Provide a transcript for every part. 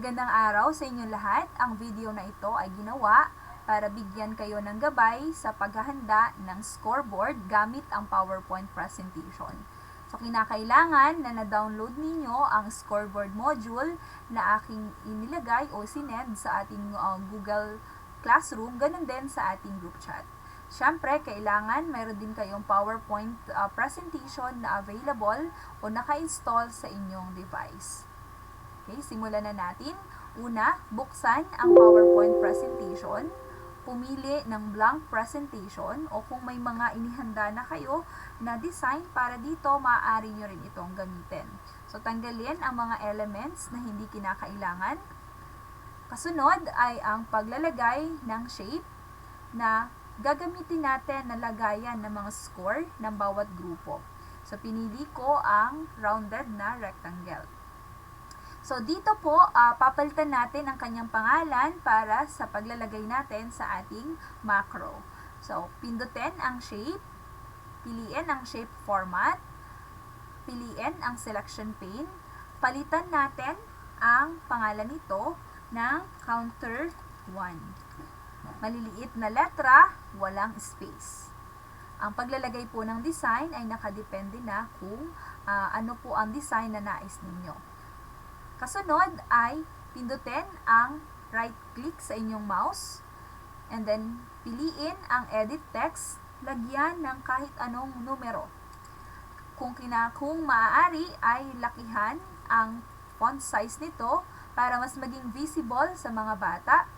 Magandang araw sa inyo lahat. Ang video na ito ay ginawa para bigyan kayo ng gabay sa paghahanda ng scoreboard gamit ang PowerPoint presentation. So, kinakailangan na na-download ninyo ang scoreboard module na aking inilagay o sinend sa ating Google Classroom, ganun din sa ating group chat. Siyempre, kailangan mayroon din kayong PowerPoint presentation na available o naka-install sa inyong device. Okay, simulan na natin. Una, buksan ang PowerPoint presentation. Pumili ng blank presentation o kung may mga inihanda na kayo na design para dito, maaari nyo rin itong gamitin. So, tanggalin ang mga elements na hindi kinakailangan. Kasunod ay ang paglalagay ng shape na gagamitin natin na lagayan ng mga score ng bawat grupo. So, pinili ko ang rounded na rectangle. So, dito po, papalitan natin ang kanyang pangalan para sa paglalagay natin sa ating macro. So, pindutin ang shape, piliin ang shape format, piliin ang selection pane, palitan natin ang pangalan nito ng counter 1. Maliliit na letra, walang space. Ang paglalagay po ng design ay nakadepende na kung ano po ang design na nais ninyo. Kasunod ay pindutin ang right click sa inyong mouse and then piliin ang edit text, lagyan ng kahit anong numero. Kung maaari ay lakihan ang font size nito para mas maging visible sa mga bata.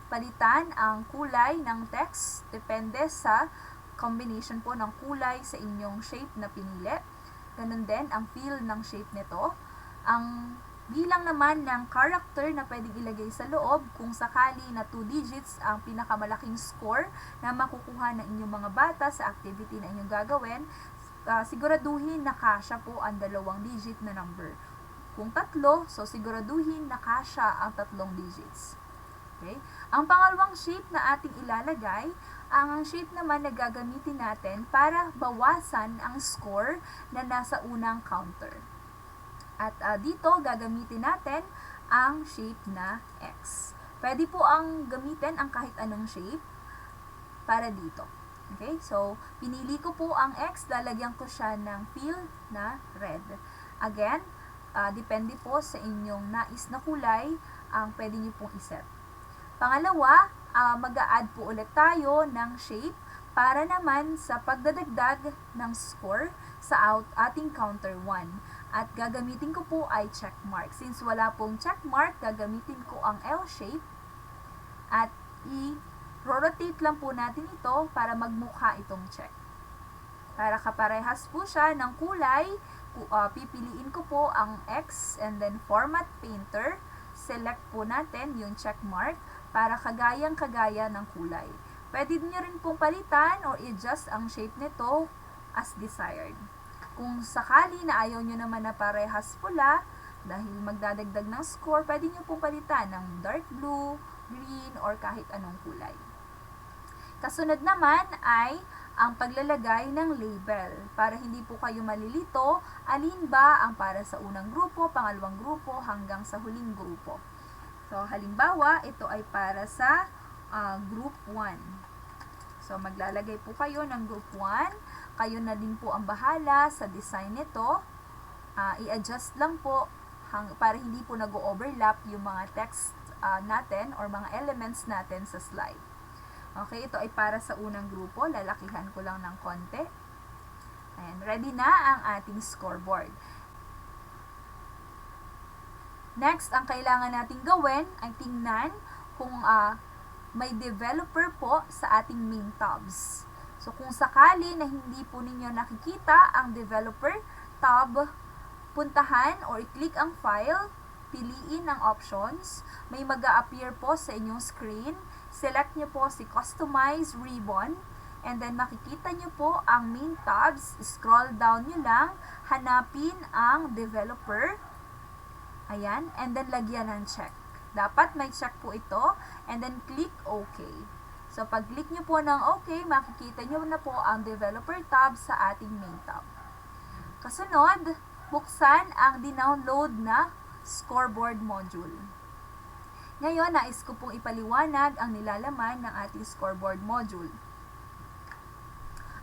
Palitan ang kulay ng text, depende sa combination po ng kulay sa inyong shape na pinili. Ganun din ang feel ng shape nito. Ang bilang naman ng character na pwedeng ilagay sa loob kung sakali na 2 digits ang pinakamalaking score na makukuha ng inyong mga bata sa activity na inyong gagawin, siguraduhin na kasya po ang 2 digit na number. Kung 3, so siguraduhin na kasya ang 3 digits. Okay? Ang pangalawang shape na ating ilalagay, ang shape naman na gagamitin natin para bawasan ang score na nasa unang counter. At dito, gagamitin natin ang shape na X. Pwede po ang gamitin ang kahit anong shape para dito. Okay? So, pinili ko po ang X, lalagyan ko siya ng fill na red. Again, depende po sa inyong nais na kulay ang pwede nyo pong iset. Pangalawa, mag-a-add po ulit tayo ng shape para naman sa pagdadagdag ng score sa ating counter 1. At gagamitin ko po ay check mark. Since wala pong check mark, gagamitin ko ang L shape at i-rotate lang po natin ito para magmukha itong check. Para kaparehas po siya ng kulay, pipiliin ko po ang X and then format painter. Select po natin yung check mark para kagayang-kagaya ng kulay. Pwede nyo rin pong palitan or adjust ang shape nito as desired. Kung sakali na ayaw nyo naman na parehas pula, dahil magdadagdag ng score, pwede nyo pong palitan ng dark blue, green, or kahit anong kulay. Kasunod naman ay ang paglalagay ng label. Para hindi po kayo malilito, alin ba ang para sa unang grupo, pangalawang grupo, hanggang sa huling grupo. So, halimbawa, ito ay para sa group 1. So, maglalagay po kayo ng group 1. Kayo na din po ang bahala sa design nito. I-adjust lang po para hindi po nag-overlap yung mga text natin or mga elements natin sa slide. Okay, ito ay para sa unang grupo. Lalakihan ko lang ng konti. Ayan, ready na ang ating scoreboard. Next, ang kailangan nating gawin ay tingnan kung may developer po sa ating main tabs. So, kung sakali na hindi po ninyo nakikita ang developer tab, puntahan or i-click ang file, piliin ang options, may mag-a-appear po sa inyong screen, select nyo po si Customize Ribbon, and then makikita nyo po ang main tabs, scroll down nyo lang, hanapin ang developer, ayan, and then lagyan ng check. Dapat may check po ito, and then click OK. So, pag-click nyo po ng OK, makikita nyo na po ang developer tab sa ating main tab. Kasunod, buksan ang dinownload na scoreboard module. Ngayon, nais ko pong ipaliwanag ang nilalaman ng ating scoreboard module.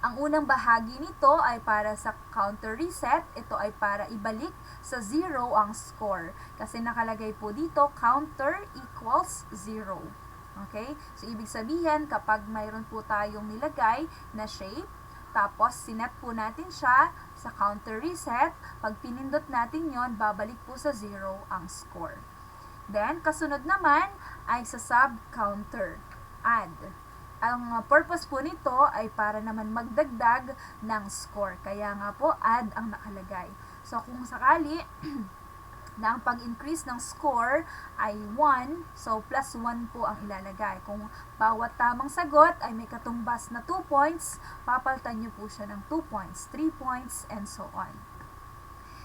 Ang unang bahagi nito ay para sa counter reset. Ito ay para ibalik sa 0 ang score. Kasi nakalagay po dito, counter equals 0. Okay? So, ibig sabihin, kapag mayroon po tayong nilagay na shape, tapos sinet po natin siya sa counter reset, pag pinindot natin yon, babalik po sa 0 ang score. Then, kasunod naman ay sa sub-counter, add. Ang purpose po nito ay para naman magdagdag ng score. Kaya nga po, add ang nakalagay. So, kung sakali na ang pag-increase ng score ay 1, so plus 1 po ang ilalagay. Kung bawat tamang sagot ay may katumbas na 2 points, papalitan nyo po siya ng 2 points, 3 points, and so on.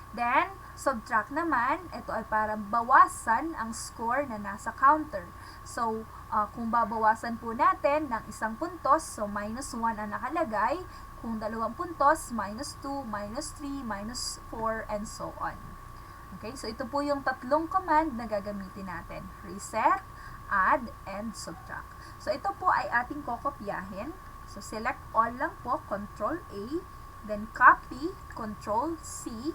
Then, subtract naman, ito ay para bawasan ang score na nasa counter. So, kung babawasan po natin ng isang puntos, so minus 1 ang nakalagay. Kung 2 puntos, minus 2, minus 3, minus 4, and so on. Okay, so ito po yung tatlong command na gagamitin natin. Reset, add, and subtract. So, ito po ay ating kokopyahin. So, select all lang po, Control A, then copy, Control C,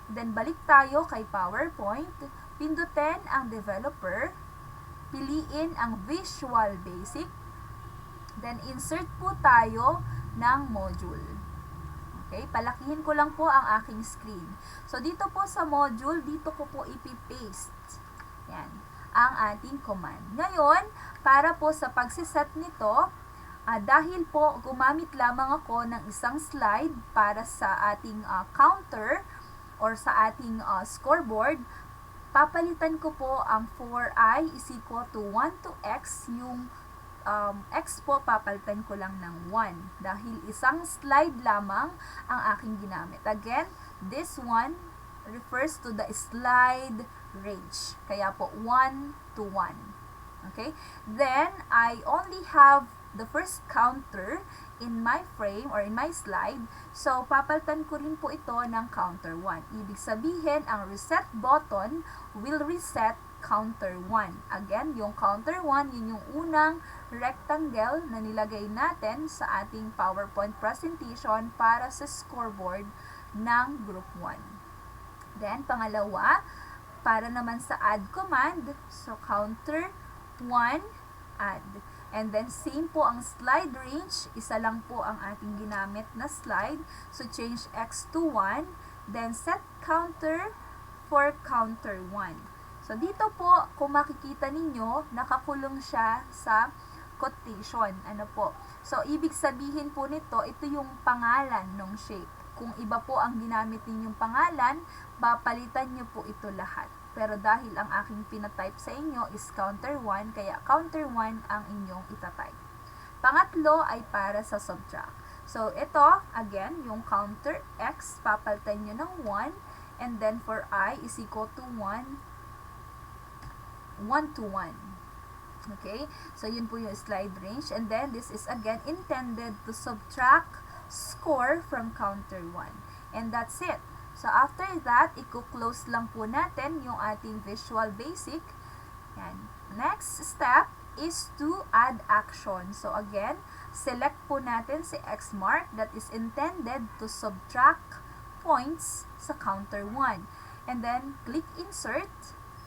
then balik tayo kay PowerPoint, pindutin ang developer, piliin ang Visual Basic, then insert po tayo ng module. Okay, palakihin ko lang po ang aking screen. So, dito po sa module, dito ko po ipipaste. Yan, ang ating command. Ngayon, para po sa pagsiset nito, dahil po gumamit lamang ako ng isang slide para sa ating counter, or sa ating scoreboard, papalitan ko po ang 4i is equal to 1 to x. Yung x po, papalitan ko lang ng 1. Dahil isang slide lamang ang aking ginamit. Again, this one refers to the slide range. Kaya po, 1 to 1. Okay? Then, I only have the first counter in my frame or in my slide. So, papalitan ko rin po ito ng counter 1. Ibig sabihin, ang reset button will reset counter 1. Again, yung counter 1, yun yung unang rectangle na nilagay natin sa ating PowerPoint presentation para sa scoreboard ng Group 1. Then, pangalawa, para naman sa add command, so counter 1, add. And then, same po ang slide range. Isa lang po ang ating ginamit na slide. So, change x to 1. Then, set counter for counter 1. So, dito po, kung makikita ninyo, nakakulong siya sa quotation. Ano po? So, ibig sabihin po nito, ito yung pangalan ng shape. Kung iba po ang ginamit ninyong pangalan, papalitan nyo po ito lahat. Pero dahil ang aking pinatype sa inyo is counter 1, kaya counter 1 ang inyong itatype. Pangatlo ay para sa subtract. So, ito, again, yung counter x, papalitan nyo ng 1, and then for I is equal to 1, 1 to 1. Okay? So, yun po yung slide range. And then, this is again intended to subtract score from counter 1. And that's it. So, after that, i-close lang po natin yung ating Visual Basic. Yan. Next step is to add action. So, again, select po natin si X mark that is intended to subtract points sa counter 1. And then, click Insert,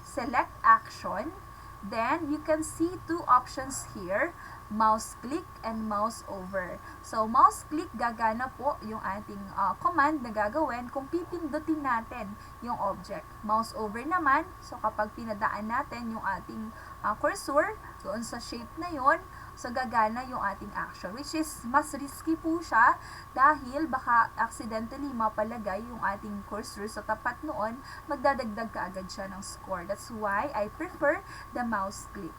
select Action. Then, you can see two options here, mouse click and mouse over. So, mouse click, gagana po yung ating command na gagawin kung pipindutin natin yung object. Mouse over naman, so kapag pinadaan natin yung ating cursor doon sa shape na yon, so gagana yung ating action, which is mas risky po siya dahil baka accidentally mapalagay yung ating cursor sa tapat noon, magdadagdag kaagad siya ng score. That's why I prefer the mouse click.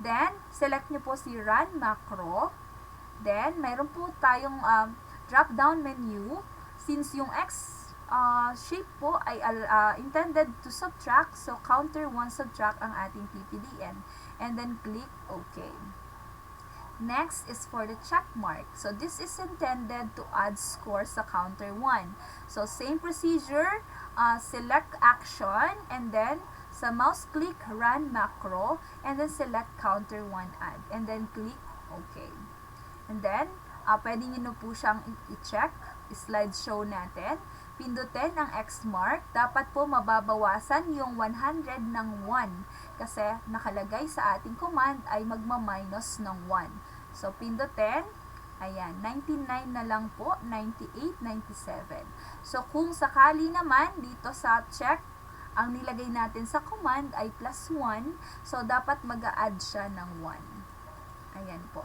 Then, select nyo po si Run Macro. Then, mayroon po tayong drop-down menu. Since yung X shape po ay intended to subtract, so counter 1 subtract ang ating PPDN. And then, click OK. Next is for the check mark. So, this is intended to add score sa counter 1. So, same procedure, select action, and then Sa mouse click, run macro, and then select counter 1 add, and then click OK. And then, pwede nyo na po siyang i-check, slideshow natin. Pindutin ang X mark, dapat po mababawasan yung 100 ng 1 kasi nakalagay sa ating command ay magma-minus ng 1. So, pindutin. Ayan, 99 na lang po, 98, 97. So, kung sakali naman dito sa check, ang nilagay natin sa command ay +1, so dapat mag-a-add siya ng 1. Ayan po.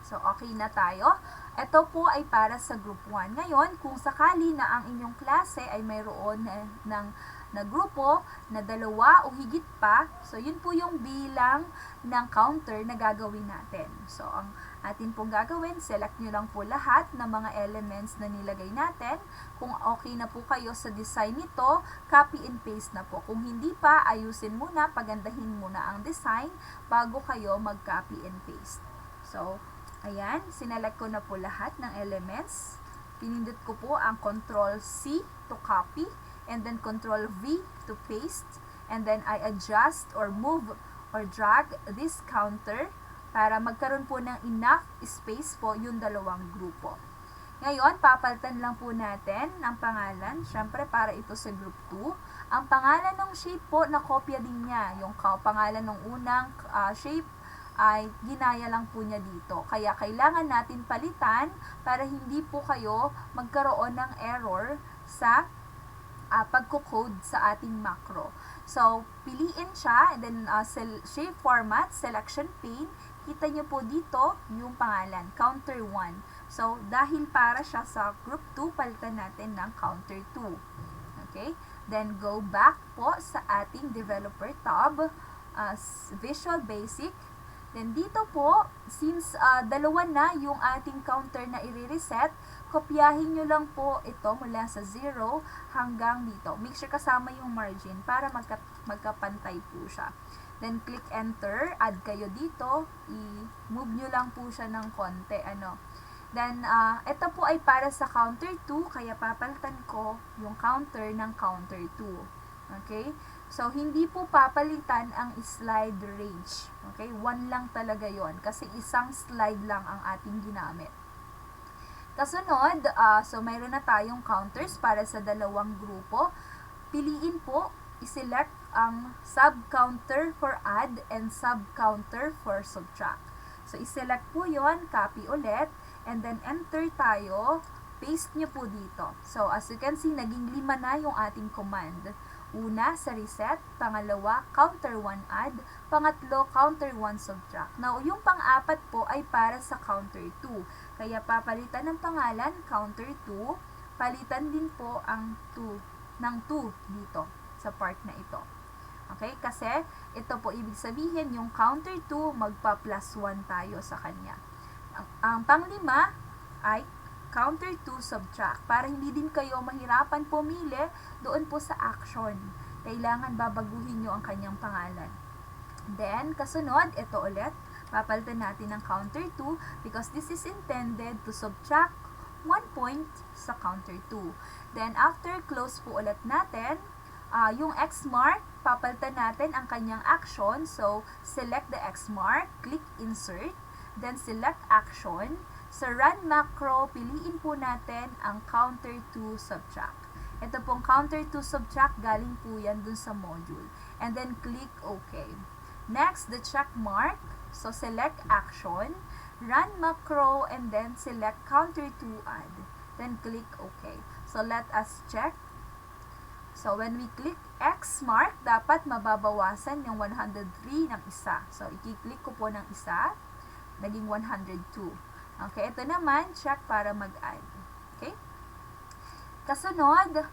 So, okay na tayo. Ito po ay para sa group 1. Ngayon, kung sakali na ang inyong klase ay mayroon na grupo na 2 o higit pa, so yun po yung bilang ng counter na gagawin natin. So, ang atin pong gagawin, select nyo lang po lahat ng mga elements na nilagay natin. Kung okay na po kayo sa design nito, copy and paste na po. Kung hindi pa, ayusin muna, pagandahin muna ang design bago kayo mag-copy and paste. So, ayan, sinelect ko na po lahat ng elements. Pinindot ko po ang Ctrl-C to copy and then Ctrl-V to paste. And then I adjust or move or drag this counter para magkaroon po ng enough space po yung dalawang grupo. Ngayon, papalitan lang po natin ang pangalan. Siyempre, para ito sa group 2. Ang pangalan ng shape po, nakopya din niya. Yung pangalan ng unang shape ay ginaya lang po niya dito. Kaya kailangan natin palitan para hindi po kayo magkaroon ng error sa pagko-code sa ating macro. So, piliin siya, and then shape format, selection pane, kita nyo po dito yung pangalan, counter 1. So, dahil para siya sa group 2, palitan natin ng counter 2. Okay? Then, go back po sa ating developer tab, Visual Basic. Then, dito po, since dalawa na yung ating counter na i-reset, kopyahin nyo lang po ito mula sa 0 hanggang dito. Make sure kasama yung margin para magkapantay po siya. Then, click enter, add kayo dito, i-move nyo lang po siya ng konti, Then, ito po ay para sa counter 2, kaya papalitan ko yung counter ng counter 2. Okay? So, hindi po papalitan ang slide range. Okay? 1 lang talaga yon kasi isang slide lang ang ating ginamit. Kasunod, so mayroon na tayong counters para sa dalawang grupo. Piliin po, iselect ang sub-counter for add and sub-counter for subtract. So, iselect po yon, copy ulit, and then enter tayo, paste nyo po dito. So, as you can see, naging 5 na yung ating command. Una, sa reset. Pangalawa, counter 1 add. Pangatlo, counter 1 subtract. Now, yung pang-apat po ay para sa counter 2. Kaya papalitan ng pangalan, counter 2. Palitan din po ang 2 ng 2 dito sa part na ito. Okay? Kasi ito po ibig sabihin yung counter 2 magpa plus 1 tayo sa kanya. Ang pang-5 ay counter 2 subtract. Para hindi din kayo mahirapan pumili doon po sa action. Kailangan babaguhin nyo ang kanyang pangalan. Then, kasunod, ito ulit. Papalitan natin ng counter 2 because this is intended to subtract 1 point sa counter 2. Then, after, close po ulit natin. Yung X mark, papalitan natin ang kanyang action. So, select the X mark, click insert, then select action. Sa run macro, piliin po natin ang counter 2 subtract. Ito pong counter 2 subtract, galing po yan dun sa module. And then click OK. Next, the check mark. So, select action, run macro, and then select counter 2 add. Then click OK. So, let us check. So, when we click X mark, dapat mababawasan yung 103 ng isa. So, i-click ko po ng isa, naging 102. Okay, ito naman, check para mag-add. Okay? Kasunod,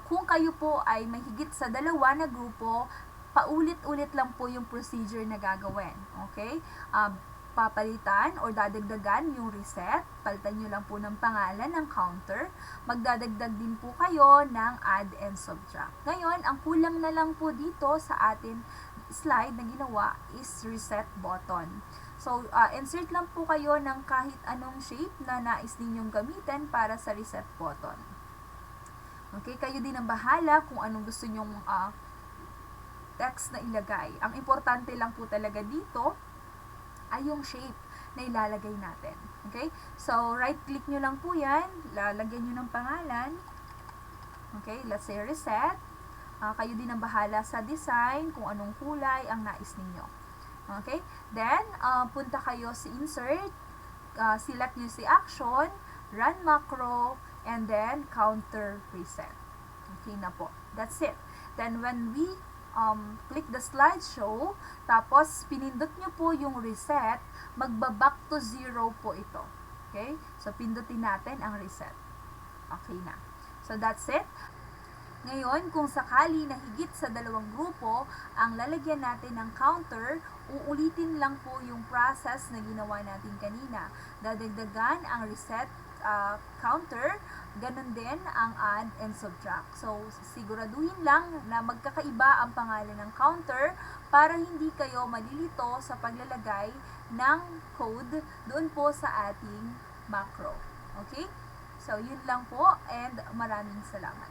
kung kayo po ay may higit sa 2 na grupo, paulit-ulit lang po yung procedure na gagawin. Okay? Papalitan or dadagdagan yung reset. Palitan nyo lang po ng pangalan ng counter. Magdadagdag din po kayo ng add and subtract. Ngayon, ang kulang na lang po dito sa atin slide na ginawa is reset button. So, insert lang po kayo ng kahit anong shape na nais ninyong gamitin para sa reset button. Okay, kayo din ang bahala kung anong gusto nyong text na ilagay. Ang importante lang po talaga dito ay yung shape na ilalagay natin. Okay? So, right-click nyo lang po yan. Lalagyan nyo ng pangalan. Okay? Let's say reset. Kayo din ang bahala sa design, kung anong kulay ang nais ninyo. Okay? Then, punta kayo sa insert. Select nyo si action, run macro, and then counter reset. Okay na po. That's it. Then, when we click the slideshow, tapos pinindot nyo po yung reset, magbaback to 0 po ito. Okay? So, pindutin natin ang reset. Okay na. So, that's it. Ngayon, kung sakali na higit sa dalawang grupo ang lalagyan natin ng counter, uulitin lang po yung process na ginawa natin kanina. Dadagdagan ang reset counter, ganun din ang add and subtract. So, siguraduhin lang na magkakaiba ang pangalan ng counter para hindi kayo malilito sa paglalagay ng code doon po sa ating macro. Okay? So, yun lang po and maraming salamat.